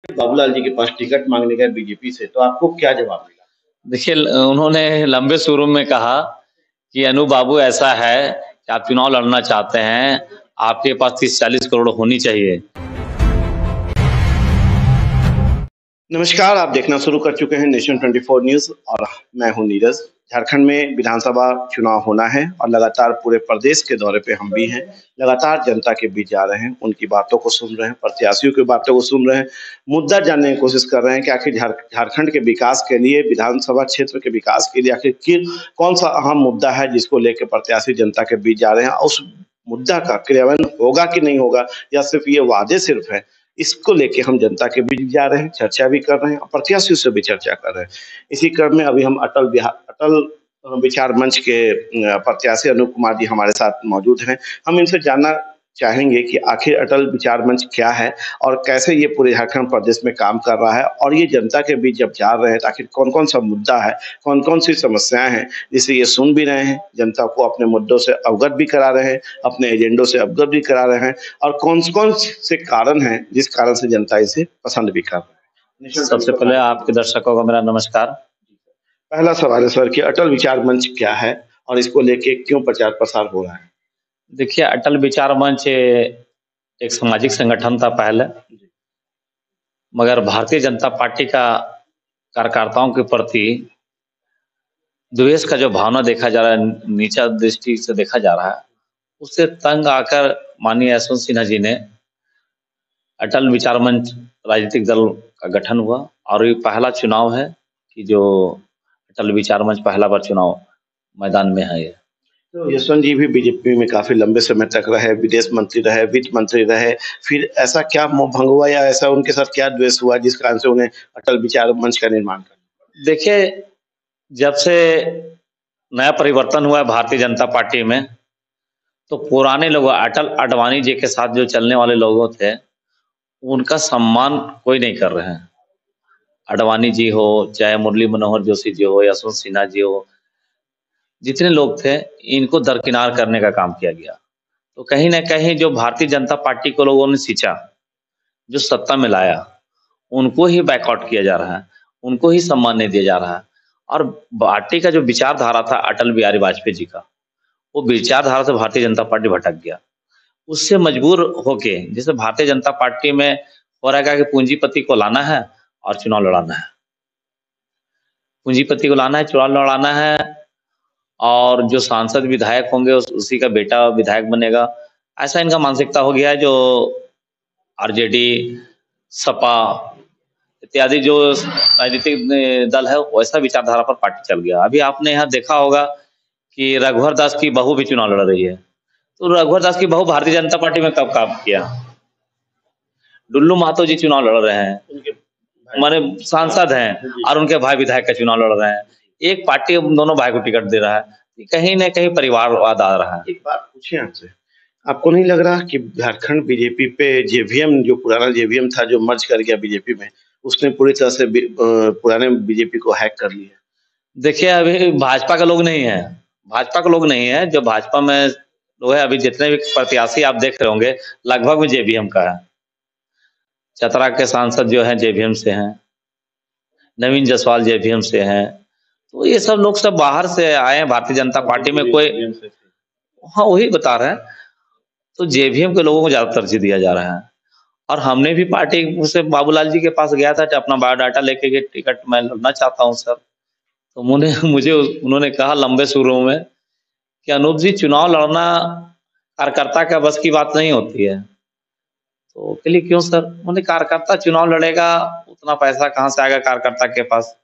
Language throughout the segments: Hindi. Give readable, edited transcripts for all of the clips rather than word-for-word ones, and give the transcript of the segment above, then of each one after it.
बाबूलाल जी के पास टिकट मांगने गए बीजेपी से, तो आपको क्या जवाब मिला? देखिए, उन्होंने लंबे सुरों में कहा कि अनु बाबू ऐसा है कि आप चुनाव लड़ना चाहते हैं, आपके पास 30-40 करोड़ होनी चाहिए। नमस्कार, आप देखना शुरू कर चुके हैं नेशन 24 न्यूज़ और मैं हूं नीरज। झारखंड में विधानसभा चुनाव होना है और लगातार पूरे प्रदेश के दौरे पे हम भी हैं। लगातार जनता के बीच जा रहे हैं, उनकी बातों को सुन रहे हैं, प्रत्याशियों की बातों को सुन रहे हैं, मुद्दा जानने की कोशिश कर रहे हैं कि आखिर झारखंड के विकास के लिए, विधानसभा क्षेत्र के विकास के लिए आखिर कौन सा अहम मुद्दा है जिसको लेकर प्रत्याशी जनता के बीच जा रहे हैं। उस मुद्दा का क्रियान्वयन होगा कि नहीं होगा, या सिर्फ ये वादे सिर्फ है, इसको लेके हम जनता के बीच जा रहे हैं, चर्चा भी कर रहे हैं और प्रत्याशियों से भी चर्चा कर रहे हैं। इसी क्रम में अभी हम अटल विचार मंच के प्रत्याशी अनूप कुमार जी हमारे साथ मौजूद हैं। हम इनसे जानना चाहेंगे कि आखिर अटल विचार मंच क्या है और कैसे ये पूरे झारखंड प्रदेश में काम कर रहा है, और ये जनता के बीच जब जा रहे हैं तो आखिर कौन-कौन सा मुद्दा है, कौन-कौन सी समस्याएं हैं, जिसे ये सुन भी रहे हैं, जनता को अपने मुद्दों से अवगत भी करा रहे हैं, अपने एजेंडों से अवगत भी करा रहे हैं, और कौन-कौन से कारण हैं जिस कारण से जनता इसे पसंद भी कर रही है। सबसे पहले आपके दर्शकों को मेरा नमस्कार। पहला सवाल है सर कि अटल विचार मंच क्या है और इसको लेके क्यों प्रचार प्रसार हो रहा है? देखिए, अटल विचार मंच एक सामाजिक संगठन था पहले, मगर भारतीय जनता पार्टी का कार्यकर्ताओं के प्रति द्वेष का जो भावना देखा जा रहा है, नीचा दृष्टि से देखा जा रहा है, उससे तंग आकर माननीय यशवंत सिन्हा जी ने अटल विचार मंच राजनीतिक दल का गठन हुआ और ये पहला चुनाव है कि जो अटल विचार मंच पहला बार चुनाव मैदान में है ये। तो यशवंत जी भी बीजेपी में काफी लंबे समय तक रहे, विदेश मंत्री रहे, वित्त मंत्री रहे, फिर ऐसा क्या मोह भंग हुआ या ऐसा उनके साथ क्या द्वेष हुआ जिस कारण से उन्हें अटल विचार मंच का निर्माण करना? देखिए, जब से नया परिवर्तन हुआ है भारतीय जनता पार्टी में, तो पुराने लोग अटल अडवाणी जी के साथ जो चलने वाले लोग थे, उनका सम्मान कोई नहीं कर रहे हैं। अडवाणी जी हो, चाहे मुरली मनोहर जोशी जी हो, यशवंत सिन्हा जी हो, जितने लोग थे, इनको दरकिनार करने का काम किया गया। तो कहीं न कहीं जो भारतीय जनता पार्टी को लोगों ने सींचा, जो सत्ता में लाया, उनको ही बैकआउट किया जा रहा है, उनको ही सम्मान नहीं दिया जा रहा है। और पार्टी का जो विचारधारा था अटल बिहारी वाजपेयी जी का, वो विचारधारा से भारतीय जनता पार्टी भटक गया। उससे मजबूर होके जैसे भारतीय जनता पार्टी में हो रहा है कि पूंजीपति को लाना है और चुनाव लड़ाना है। पूंजीपति को लाना है, चुनाव लड़ाना है, और जो सांसद विधायक होंगे उसी का बेटा विधायक बनेगा। ऐसा इनका मानसिकता हो गया है। जो आरजेडी, सपा इत्यादि जो राजनीतिक दल है, वैसा विचारधारा पर पार्टी चल गया। अभी आपने यहाँ देखा होगा कि रघुवर दास की बहू भी चुनाव लड़ रही है। तो रघुवर दास की बहू भारतीय जनता पार्टी में कब काम किया? डुल्लू महतो जी चुनाव लड़ रहे हैं, माने सांसद हैं, और उनके भाई विधायक का चुनाव लड़ रहे हैं। एक पार्टी दोनों भाई को टिकट दे रहा है, कहीं न कहीं परिवारवाद आ रहा है। एक बात पूछे आपसे, आपको नहीं लग रहा कि झारखंड बीजेपी पे जेवीएम, जो पुराना जेवीएम था जो मर्ज कर गया बीजेपी में, उसने पूरी तरह से पुराने बीजेपी को हैक कर लिया? देखिए, अभी भाजपा के लोग नहीं है, भाजपा के लोग नहीं है। जो भाजपा में लोग है, अभी जितने भी प्रत्याशी आप देख रहे होंगे, लगभग में जेवीएम का है। चतरा के सांसद जो हैं जेवीएम से हैं, नवीन जायसवाल जेवीएम से हैं। तो ये सब लोग सब बाहर से आए हैं भारतीय जनता पार्टी में। कोई, हाँ, वही बता रहे हैं। तो जेवीएम के लोगों को ज्यादा तरजीह दिया जा रहा है। और हमने भी पार्टी से बाबूलाल जी के पास गया था अपना बायोडाटा लेके कि टिकट मैं लड़ना चाहता हूँ सर। तो मुझे उन्होंने कहा लंबे सुरों में कि अनूप जी, चुनाव लड़ना कार्यकर्ता का बस की बात नहीं होती है। तो के लिए क्यों सर? उन्होंने कार्यकर्ता चुनाव लड़ेगा, उतना पैसा कहाँ से आएगा कार्यकर्ता के पास?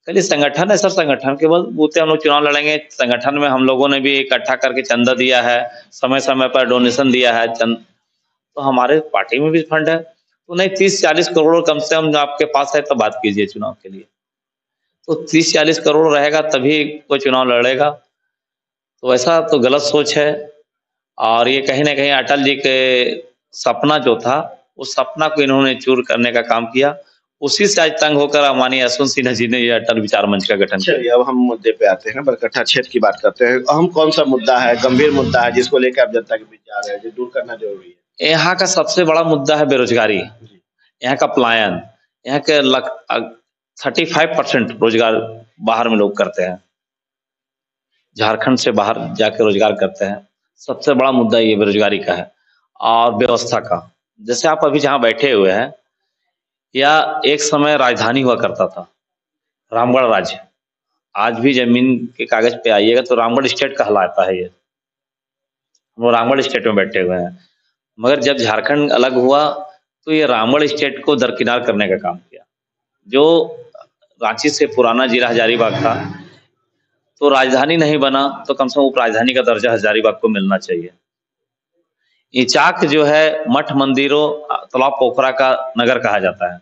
चलिए, संगठन है सर, संगठन के बलबूते हम लोग चुनाव लड़ेंगे। संगठन में हम लोगों ने भी इकट्ठा करके चंदा दिया है, समय समय पर डोनेशन दिया है। तो हमारे पार्टी में भी फंड है। तो नहीं, 30-40 करोड़ कम से कम आपके पास है तो बात कीजिए चुनाव के लिए। तो 30-40 करोड़ रहेगा तभी कोई चुनाव लड़ेगा। तो ऐसा तो गलत सोच है। और ये कहीं ना कहीं अटल जी के सपना जो था, उस सपना को इन्होंने चूर करने का काम किया। उसी से आज तंग होकर माननीय यशवंत सिन्हा जी ने ये अटल विचार मंच का गठन किया। चलिए, अब हम मुद्दे पे आते हैं, बरकट्ठा क्षेत्र की बात करते हैं। अहम कौन सा मुद्दा है, गंभीर मुद्दा है जिसको लेकर आप जनता के बीच जा रहे हैं, जो दूर करना जरूरी है? यहाँ का सबसे बड़ा मुद्दा है बेरोजगारी। यहाँ का पलायन, यहाँ के 35% रोजगार बाहर में लोग करते हैं, झारखंड से बाहर जाके रोजगार करते हैं। सबसे बड़ा मुद्दा ये बेरोजगारी का है और व्यवस्था का। जैसे आप अभी जहाँ बैठे हुए हैं, या एक समय राजधानी हुआ करता था, रामगढ़ राज्य। आज भी जमीन के कागज पे आइएगा तो रामगढ़ स्टेट कहलाता है ये। हम लोग रामगढ़ स्टेट में बैठे हुए हैं, मगर जब झारखंड अलग हुआ तो ये रामगढ़ स्टेट को दरकिनार करने का काम किया। जो रांची से पुराना जिला हजारीबाग था, तो राजधानी नहीं बना तो कम से कम उप राजधानी का दर्जा हजारीबाग को मिलना चाहिए। इचाक जो है मठ मंदिरों तालाब पोखरा का नगर कहा जाता है।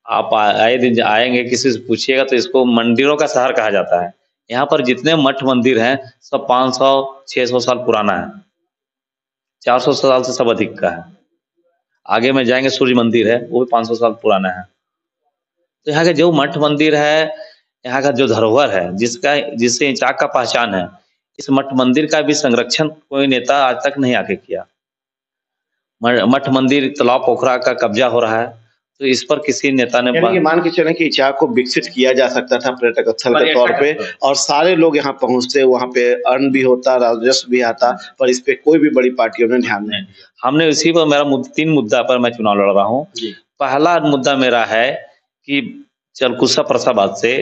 आप आए दिन आएंगे किसी से पूछिएगा तो इसको मंदिरों का शहर कहा जाता है। यहाँ पर जितने मठ मंदिर हैं सब 500-600 साल पुराना है, 400 साल से सब अधिक का है। आगे में जाएंगे सूर्य मंदिर है, वो भी 500 साल पुराना है। तो यहाँ के जो मठ मंदिर है, यहाँ का जो धरोहर है, जिससे इचाक का पहचान है, इस मठ मंदिर का भी संरक्षण कोई नेता आज तक नहीं आके किया। मठ मंदिर तालाब पोखरा का कब्जा हो रहा है, तो इस पर किसी नेता ने यानी कि मान के चलें कि इचाक को विकसित किया जा सकता था पर्यटक स्थल के तौर पे, और सारे लोग यहाँ पहुंचते, वहाँ पे अर्न भी होता, राजस्व भी आता, पर इस पे कोई भी बड़ी पार्टियों ने ध्यान नहीं दिया। हमने इसी पर मेरा 3 मुद्दा पर मैं चुनाव लड़ रहा हूँ। पहला मुद्दा मेरा है कि चलकुसा परसाबाद से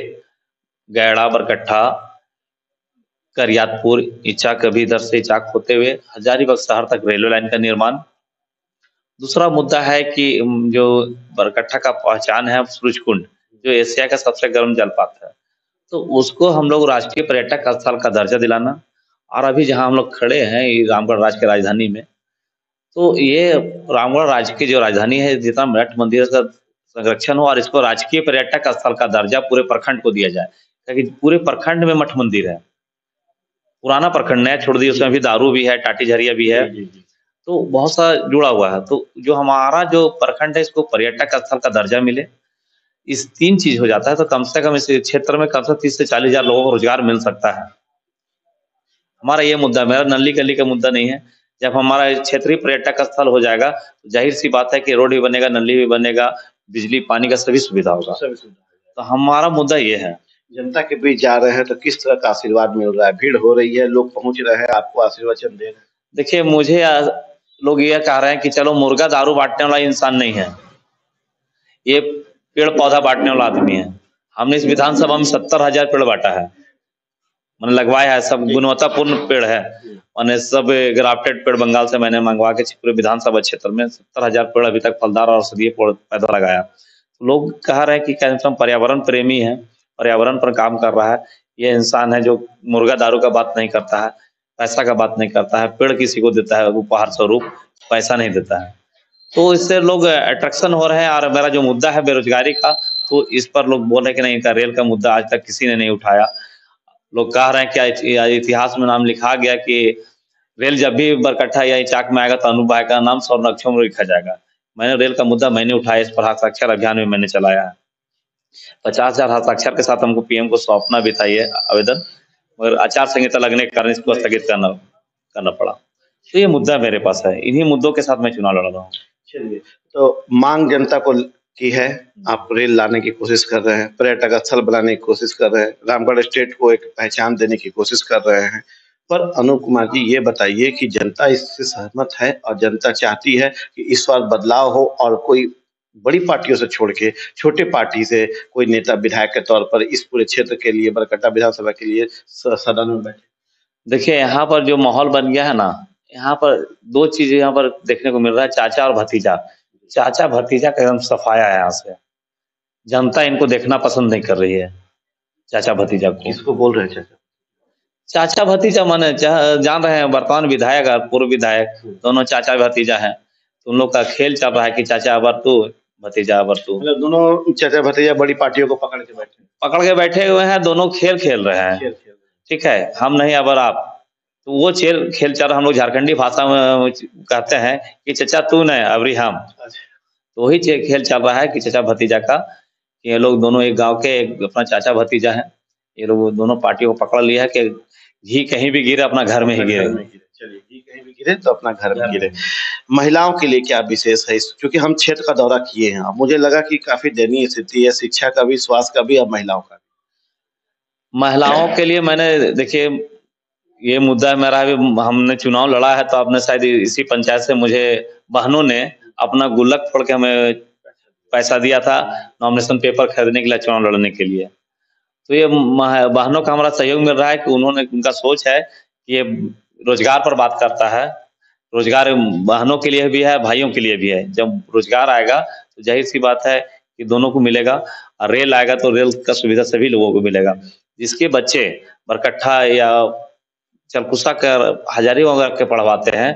गैड़ा, बरकट्ठा, करियातपुर, इचाक, अभी इधर से इचाक होते हुए हजारीबाग शहर तक रेलवे लाइन का निर्माण। दूसरा मुद्दा है कि जो बरकट्ठा का पहचान है सूरज कुंड, जो एशिया का सबसे गर्म जलपात है, तो उसको हम लोग राष्ट्रीय पर्यटक स्थल का दर्जा दिलाना। और अभी जहां हम लोग खड़े हैं रामगढ़ राज्य की राजधानी में, तो ये रामगढ़ राज्य की जो राजधानी है, जितना मठ मंदिर का संरक्षण हो और इसको राजकीय पर्यटक स्थल का दर्जा पूरे प्रखंड को दिया जाए, ताकि पूरे प्रखंड में मठ मंदिर है। पुराना प्रखंड नया छोड़ दिया, उसमें भी दारू भी है, टाटी झरिया भी है, तो बहुत सा जुड़ा हुआ है। तो जो हमारा जो प्रखंड है, इसको पर्यटक स्थल का दर्जा मिले। इस 3 चीज हो जाता है तो कम से कम इस क्षेत्र में कम से 30 से 40 हजार लोगों को रोजगार मिल सकता है। हमारा ये मुद्दा, मेरा नल्ली गली का मुद्दा नहीं है। जब हमारा क्षेत्रीय पर्यटक स्थल हो जाएगा तो जाहिर सी बात है कि रोड भी बनेगा, नल्ली भी बनेगा, बिजली पानी का सभी सुविधा होगा। तो हमारा मुद्दा ये है। जनता के बीच जा रहे हैं तो किस तरह का आशीर्वाद मिल रहा है? भीड़ हो रही है, लोग पहुंच रहे हैं, आपको आशीर्वचन दे रहे हैं? देखिए, मुझे लोग ये कह रहे हैं कि चलो, मुर्गा दारू बांटने वाला इंसान नहीं है, ये पेड़ पौधा बांटने वाला आदमी है। हमने इस विधानसभा में 70,000 पेड़ बांटा है, मैंने लगवाया है, सब गुणवत्तापूर्ण पेड़ है। मैंने सब ग्राफ्टेड पेड़ बंगाल से मैंने मंगवा के पूरे विधानसभा क्षेत्र में 70,000 पेड़ अभी तक फलदार और औषधीय पौधा लगाया। लोग कह रहे हैं कि कैसे पर्यावरण प्रेमी है, पर्यावरण पर काम कर रहा है, ये इंसान है जो मुर्गा दारू का बात नहीं करता है, पैसा का बात नहीं करता है, पेड़ किसी को देता है उपहार स्वरूप, पैसा नहीं देता है। तो इससे लोग अट्रैक्शन हो रहे हैं। और मेरा जो मुद्दा है बेरोजगारी का, तो इस पर लोग बोल रहे हैं कि नहीं, इनका रेल का मुद्दा आज तक किसी ने नहीं उठाया। लोग कह रहे हैं कि इतिहास में नाम लिखा गया कि रेल जब भी बरकट्ठा या इचाक में आएगा तो अनूप भाई का नाम स्वर्णाक्षरों में लिखा जाएगा। मैंने रेल का मुद्दा मैंने उठाया, इस पर हस्ताक्षर अभियान में मैंने चलाया है। 50,000 हस्ताक्षर के साथ हमको पीएम को सौंपना भी था ये आवेदन, मगर आचार संहिता लगने के कारण इसको स्थगित करना पड़ा। तो ये मुद्दा मेरे पास है, इन्हीं मुद्दों के साथ मैं चुनाव लड़ रहा हूँ। चलिए, तो मांग जनता को की है, आप रेल लाने की कोशिश कर रहे हैं, पर्यटक स्थल बनाने की कोशिश कर रहे हैं, रामगढ़ स्टेट को एक पहचान देने की कोशिश कर रहे हैं, पर अनूप कुमार जी ये बताइए कि जनता इससे सहमत है और जनता चाहती है कि इस बार बदलाव हो और कोई बड़ी पार्टियों से छोड़ के छोटे पार्टी से कोई नेता विधायक के तौर पर इस पूरे क्षेत्र के लिए, बरकट्टा विधानसभा के लिए सदन में बैठे? देखिए, यहाँ पर जो माहौल बन गया है ना, यहाँ पर 2 चीजें यहाँ पर देखने को मिल रहा है, चाचा और भतीजा। चाचा भतीजा का एकदम सफाया है यहाँ से। जनता इनको देखना पसंद नहीं कर रही है, चाचा भतीजा को। किसको बोल रहे हैं चाचा? चाचा भतीजा माने जान रहे हैं, वर्तमान विधायक और पूर्व विधायक दोनों चाचा भतीजा हैं। तो उन लोग का खेल चल रहा है कि चाचा अबर तू, भतीजा अबर तू। मतलब दोनों चाचा भतीजा बड़ी पार्टियों को पकड़ के बैठे हुए हैं, दोनों खेल खेल रहे हैं। ठीक है, हम नहीं अबर आप। तो वो खेल चल रहा, हम लोग झारखंडी भाषा में कहते हैं कि चाचा तू नहीं अबरी हम। तो वही खेल चल रहा है कि चाचा भतीजा का, ये लोग दोनों एक गांव के एक अपना चाचा भतीजा है। ये लोग दोनों पार्टियों को पकड़ लिया है कि घी कहीं भी गिरे अपना घर में ही गिरे। चलिए, घी कहीं भी गिरे तो अपना घर में घर गिरे। में। महिलाओं के लिए क्या विशेष है इस, क्योंकि हम क्षेत्र का दौरा किए हैं, अब मुझे लगा कि काफ़ी दयनीय स्थिति है, शिक्षा का भी, स्वास्थ्य का भी और महिलाओं का महिलाओं के लिए मैंने देखिए ये मुद्दा मेरा अभी हमने चुनाव लड़ा है, तो आपने शायद इसी पंचायत से मुझे बहनों ने अपना गुल्लक फोड़ के हमें पैसा दिया था नॉमिनेशन पेपर खरीदने के लिए, चुनाव लड़ने के लिए। तो ये बहनों का हमारा सहयोग मिल रहा है कि उन्होंने, उनका सोच है कि ये रोजगार पर बात करता है। रोजगार बहनों के लिए भी है, भाइयों के लिए भी है। जब रोजगार आएगा तो जाहिर सी बात है कि दोनों को मिलेगा, और रेल आएगा तो रेल का सुविधा सभी लोगों को मिलेगा। जिसके बच्चे बरकट्ठा या चलकुसा कर हजारीबाग के पढ़वाते हैं,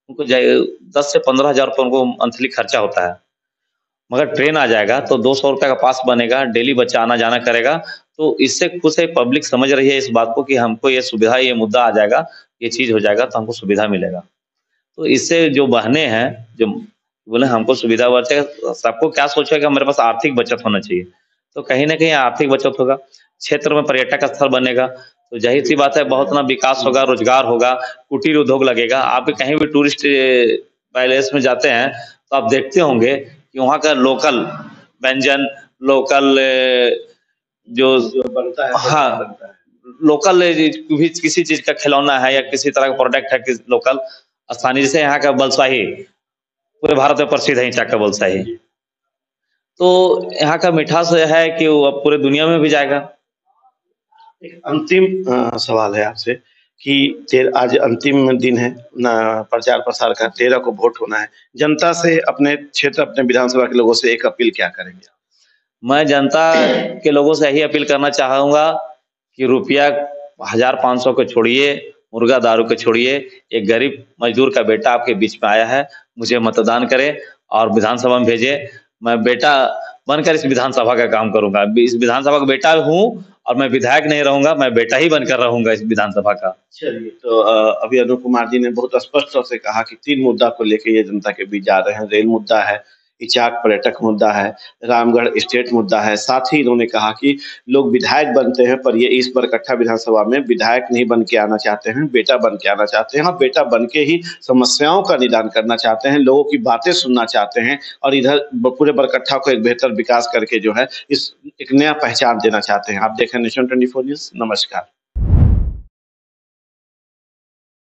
उनको 10 से 15,000 रुपये उनको मंथली खर्चा होता है। मगर ट्रेन आ जाएगा तो 200 रुपये का पास बनेगा, डेली बच्चा आना जाना करेगा। तो इससे खुद से पब्लिक समझ रही है इस बात को कि हमको ये सुविधा, ये मुद्दा आ जाएगा, ये चीज़ हो जाएगा तो हमको सुविधा मिलेगा। तो इससे जो बहनें हैं, जो बोले हमको सुविधा बचेगा, सबको क्या सोचा कि हमारे पास आर्थिक बचत होना चाहिए, तो कहीं न कहीं आर्थिक बचत होगा, क्षेत्र में पर्यटक स्थल बनेगा, तो ज़ाहिर-सी बात है बहुत ना विकास होगा, रोजगार होगा, कुटीर उद्योग लगेगा। आप भी कहीं भी टूरिस्ट पैलेस में जाते हैं, तो आप देखते होंगे कि वहाँ का लोकल व्यंजन, लोकल जो जो बनता है, हाँ, लोकल भी किसी चीज़ का खिलौना है या किसी तरह का प्रोडक्ट है, किस लोकल स्थानीय, जैसे यहाँ का बलसाही, पूरे भारत में प्रसिद्ध है ईंटा का बलसाही। तो यहाँ का मिठास है कि वो अब पूरे दुनिया में भी जाएगा। एक अंतिम सवाल है आपसे कि आज अंतिम दिन है ना प्रचार प्रसार का, 13 को वोट होना है। जनता से, अपने क्षेत्र, अपने विधानसभा के लोगों से एक अपील क्या करेंगे? मैं जनता के लोगों से यही अपील करना चाहूँगा कि रुपया 1500 को छोड़िए, मुर्गा दारू को छोड़िए, एक गरीब मजदूर का बेटा आपके बीच में आया है, मुझे मतदान करें और विधानसभा में भेजें। मैं बेटा बनकर इस विधानसभा का काम करूँगा। इस विधानसभा का बेटा हूँ और मैं विधायक नहीं रहूँगा, मैं बेटा ही बनकर रहूँगा इस विधानसभा का। चलिए, तो अभी अनूप कुमार जी ने बहुत स्पष्ट तौर से कहा कि 3 मुद्दा को लेके ये जनता के बीच जा रहे हैं। रेल मुद्दा है, इचाक पर्यटक मुद्दा है, रामगढ़ स्टेट मुद्दा है। साथ ही इन्होंने कहा कि लोग विधायक बनते हैं, पर ये इस बरकट्ठा विधानसभा में विधायक नहीं बन के आना चाहते हैं, बेटा बन के आना चाहते हैं और बेटा बन के ही समस्याओं का निदान करना चाहते हैं, लोगों की बातें सुनना चाहते हैं और इधर पूरे बरकट्ठा को एक बेहतर विकास करके जो है इस एक नया पहचान देना चाहते हैं। आप देख रहे हैं नेशन 24 न्यूज़। नमस्कार।